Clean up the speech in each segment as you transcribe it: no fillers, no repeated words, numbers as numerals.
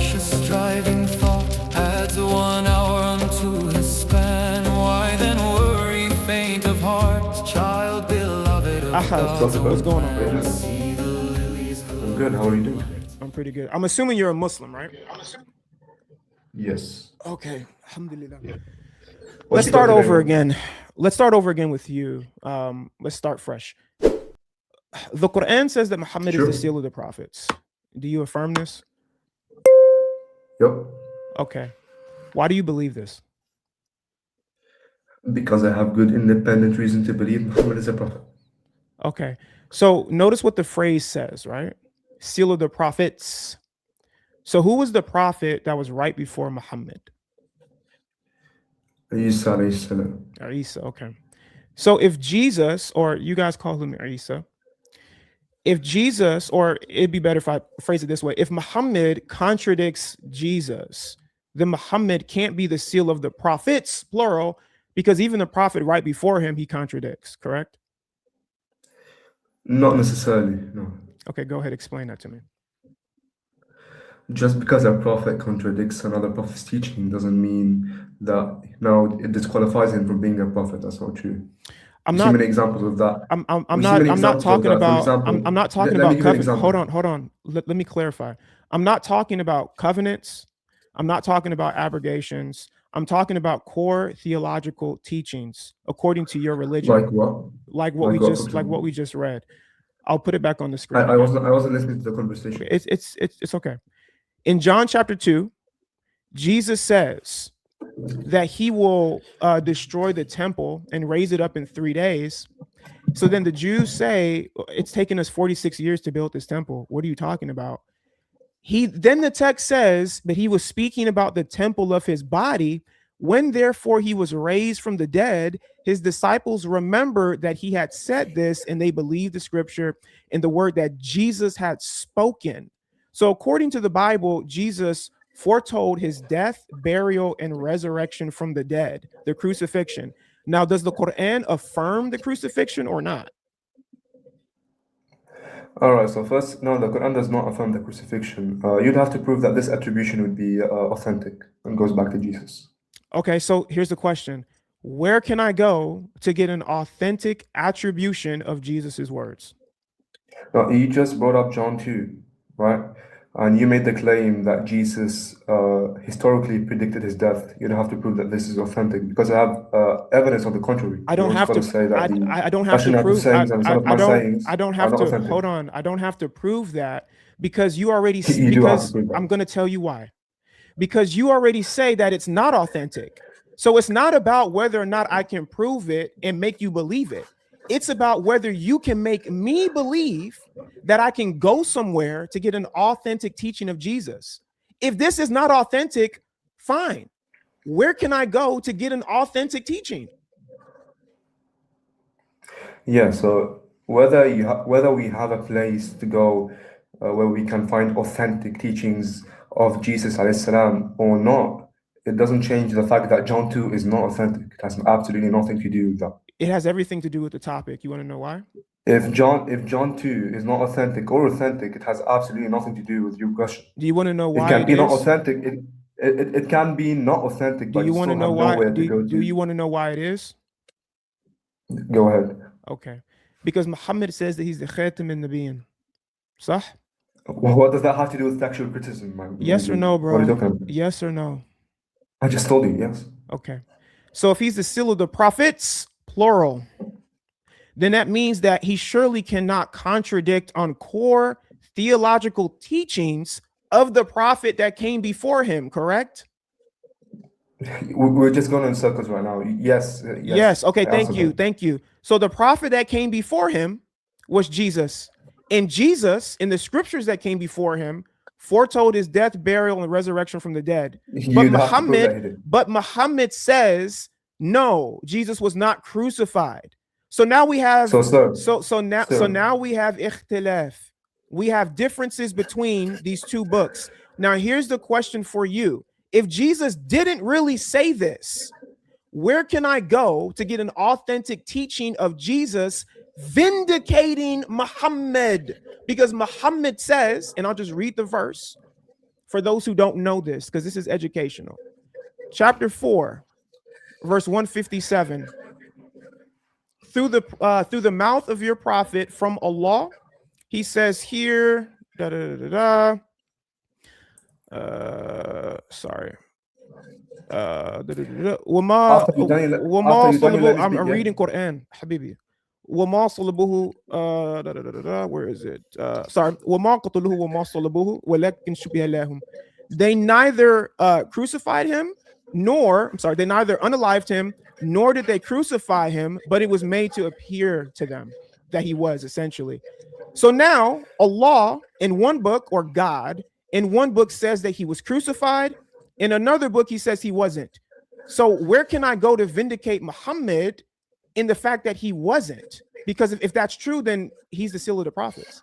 anxious striving thought adds 1 hour unto his span. Why then worry, faint of heart, child beloved of Ahad, what's going on, bro? I'm good. How are you doing? I'm pretty good. I'm assuming you're a Muslim, right? Yes. Okay, alhamdulillah. What's Let's your start today, over man? again. Let's start over again with you. Let's start fresh. The Quran says that Muhammad is the Sure. seal of the prophets. Do you affirm this? Yep. Okay. Why do you believe this? Because I have good independent reason to believe Muhammad is a prophet. Okay. So notice what the phrase says, right? Seal of the prophets. So who was the prophet that was right before Muhammad? Isa alayhi salam. Isa, okay. So if Jesus, or you guys call him Isa, if Jesus, or it'd be better if I phrase it this way, if Muhammad contradicts Jesus, then Muhammad can't be the seal of the prophets, plural, because even the prophet right before him, he contradicts, correct? Not necessarily, no. Okay, go ahead, explain that to me. Just because a prophet contradicts another prophet's teaching doesn't mean that now it disqualifies him from being a prophet. That's not true. I'm We see not many examples of that. I'm We see many not examples of talking that. For about example, I'm not talking let me about give you an covenant. example. Hold on. Let me clarify. I'm not talking about covenants. I'm not talking about abrogations. I'm talking about core theological teachings according to your religion, Like what? like what Like we what, for just example? read. I'll put it back on the screen. I wasn't listening to the conversation. Okay, it's okay. In John chapter 2, Jesus says that he will destroy the temple and raise it up in 3 days. So then the Jews say, it's taken us 46 years to build this temple. What are you talking about? Then the text says that he was speaking about the temple of his body. When therefore he was raised from the dead, his disciples remembered that he had said this, and they believed the scripture and the word that Jesus had spoken. So according to the Bible, Jesus foretold his death, burial, and resurrection from the dead, the crucifixion. Now, does the Quran affirm the crucifixion or not? All right, so first, no, the Quran does not affirm the crucifixion. You'd have to prove that this attribution would be authentic and goes back to Jesus. Okay, so here's the question. Where can I go to get an authentic attribution of Jesus's words? Now, you just brought up John 2, right? And you made the claim that Jesus historically predicted his death. You'd have to prove that this is authentic because I have evidence on the contrary. I don't have to say that I don't have to prove sayings and some of my sayings I don't are have not to authentic. hold on. I don't have to prove that because you already You do have to because prove that. I'm going to tell you why. Because you already say that it's not authentic. So it's not about whether or not I can prove it and make you believe it. It's about whether you can make me believe that I can go somewhere to get an authentic teaching of Jesus. If this is not authentic, fine. Where can I go to get an authentic teaching? Yeah, so whether we have a place to go where we can find authentic teachings of Jesus alayhi salam or not, it doesn't change the fact that John 2 is not authentic. It has absolutely nothing to do with that. It has everything to do with the topic. You want to know why? If John 2 is not authentic or authentic, it has absolutely nothing to do with your question. Do you want to know why it can be is? not authentic? It can be not authentic, Do but you want to know why? Do you want to know why it is? Go ahead. Okay. Because Muhammad says that he's the khatam an-nabiyyin. Sah? Well, what does that have to do with textual criticism? Yes or no, bro? What are you talking about? Yes or no? I just told you, yes. Okay. So if he's the seal of the prophets, plural, then that means that he surely cannot contradict on core theological teachings of the prophet that came before him, correct? We're just going in circles right now. Yes. Yes. Okay. Thank you. So the prophet that came before him was Jesus. And Jesus, in the scriptures that came before him, foretold his death, burial, and resurrection from the dead. But Muhammad says, no, Jesus was not crucified. So now we have now we have ikhtilaf. We have differences between these two books. Now here's the question for you. If Jesus didn't really say this, where can I go to get an authentic teaching of Jesus vindicating Muhammad? Because Muhammad says, and I'll just read the verse, for those who don't know this, because this is educational. Chapter 4, verse 157. Through the mouth of your prophet from Allah, he says here, sorry. I'm reading Quran, Habibi. Where is it? Sorry. They neither crucified him, they neither unalived him, nor did they crucify him, but it was made to appear to them that he was, essentially. So now Allah in one book, or God in one book, says that he was crucified. In another book, he says he wasn't. So where can I go to vindicate Muhammad in the fact that he wasn't? Because if that's true, then he's the seal of the prophets.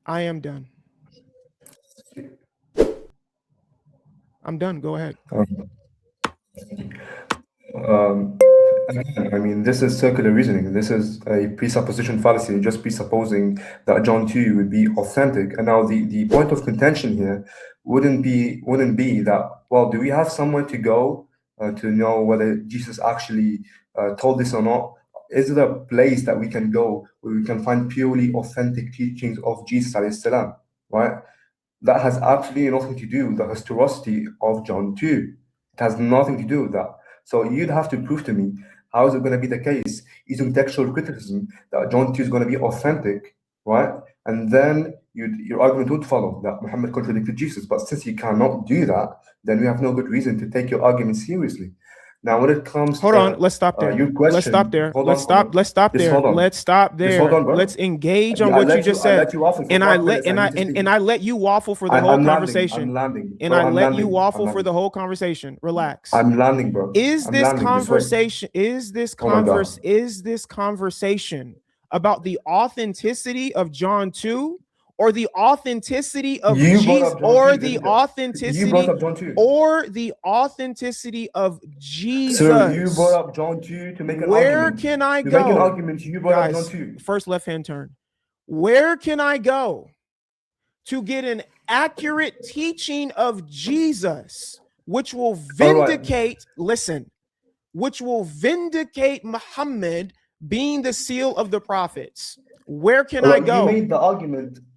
I am done. I'm done. Go ahead. Again, I mean, this is circular reasoning. This is a presupposition fallacy, just presupposing that John 2 would be authentic. And now the point of contention here wouldn't be that, well, do we have somewhere to go to know whether Jesus actually told this or not? Is there a place that we can go where we can find purely authentic teachings of Jesus alayhi salam, right? That has absolutely nothing to do with the historicity of John 2. It has nothing to do with that. So you'd have to prove to me, how is it going to be the case, using textual criticism, that John 2 is going to be authentic, right? And then your argument would follow that Muhammad contradicted Jesus. But since you cannot do that, then we have no good reason to take your argument seriously. Now, when it comes let's stop there. Let's stop there. Let's stop there. Let's engage on what you just said. And I let you waffle for the whole conversation. I'm landing. And I let you waffle for the whole conversation. Relax. I'm landing, bro. Is this conversation about the authenticity of John 2? Or the authenticity of Jesus, or the authenticity of Jesus. So you brought up John 2 to make an argument. Where can I go? To make an argument, you brought up John 2. First left-hand turn. Where can I go to get an accurate teaching of Jesus, which will vindicate, which will vindicate Muhammad being the seal of the prophets? Where can I go?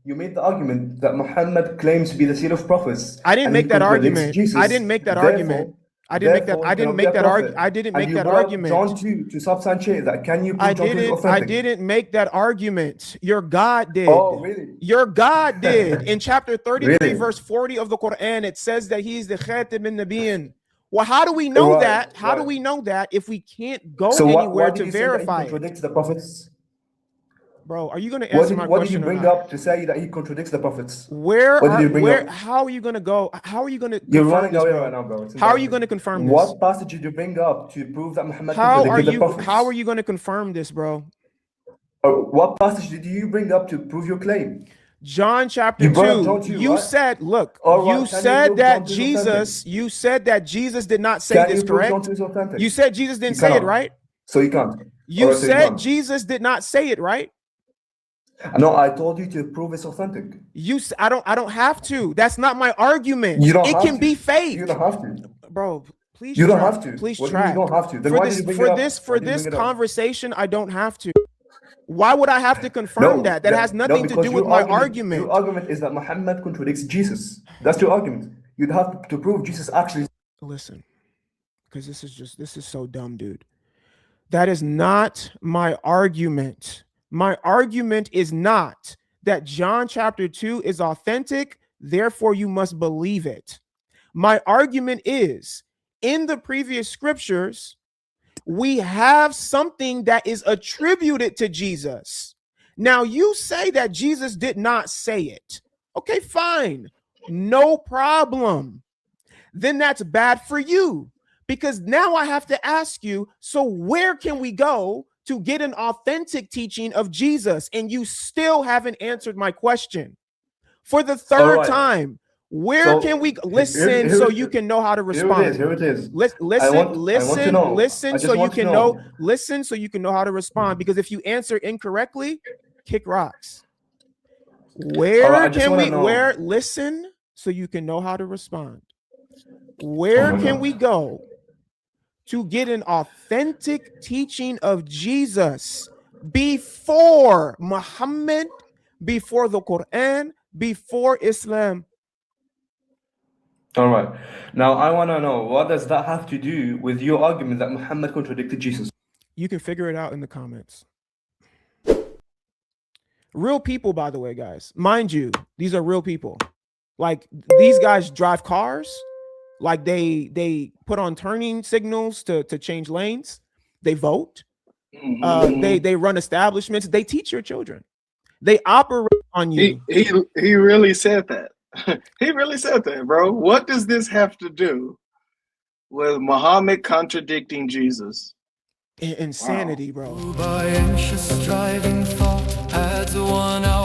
You made the argument that Muhammad claims to be the seal of prophets. I didn't make that argument. I didn't make that argument. I didn't make that argument. John 2 to substantiate that. Can you prove John 2 is authentic? I didn't make that argument. Your God did. Oh, really? Your God did. In chapter 33, verse 40 of the Quran, it says that he's the Khatim bin Nabiyyin. Well, how do we know that? How do we know that if we can't go anywhere to verify it? He contradicts the prophets? Bro, are you going to answer my question? What did you bring up to say that he contradicts the prophets? How are you going to go? How are you going to You're running away right now, bro. How are you going to confirm this? What passage did you bring up to prove that Muhammad contradicted the prophets? How are you going to confirm this, bro? What passage did you bring up to prove your claim? John chapter 2. You said, look, you said that Jesus did not say this, correct? You said Jesus didn't say it, right? So you can't. You said Jesus did not say it, right? No, I told you to prove it's authentic. I don't have to. That's not my argument. It can be fake. You don't have to. Bro, please. You don't have to. Please track. You don't have to. Then for this conversation, I don't have to. Why would I have to confirm that? That has nothing to do with my argument. Your argument is that Muhammad contradicts Jesus. That's your argument. You'd have to prove Jesus actually. Listen, because this is so dumb, dude. That is not my argument. My argument is not that John chapter 2 is authentic, therefore you must believe it. My argument is, in the previous scriptures, we have something that is attributed to Jesus. Now, you say that Jesus did not say it. Okay, fine. No problem. Then that's bad for you, because now I have to ask you, so where can we go to get an authentic teaching of Jesus? And you still haven't answered my question. For the third time, where can we listen so you can know how to respond? Here it is. Listen so you can know. Listen so you can know how to respond. Because if you answer incorrectly, kick rocks. Where just can wanna we, know. listen so you can know how to respond. Oh Where my can God. we go to get an authentic teaching of Jesus before Muhammad, before the Quran, before Islam? All right. Now I want to know, what does that have to do with your argument that Muhammad contradicted Jesus? You can figure it out in the comments. Real people, by the way, guys. Mind you, these are real people. Like, these guys drive cars. Like, they put on turning signals to change lanes. They vote. They run establishments. They teach your children. They operate on you. He really said that. He really said that, bro. What does this have to do with Muhammad contradicting Jesus? Insanity, bro. By anxious striving thought adds 1 hour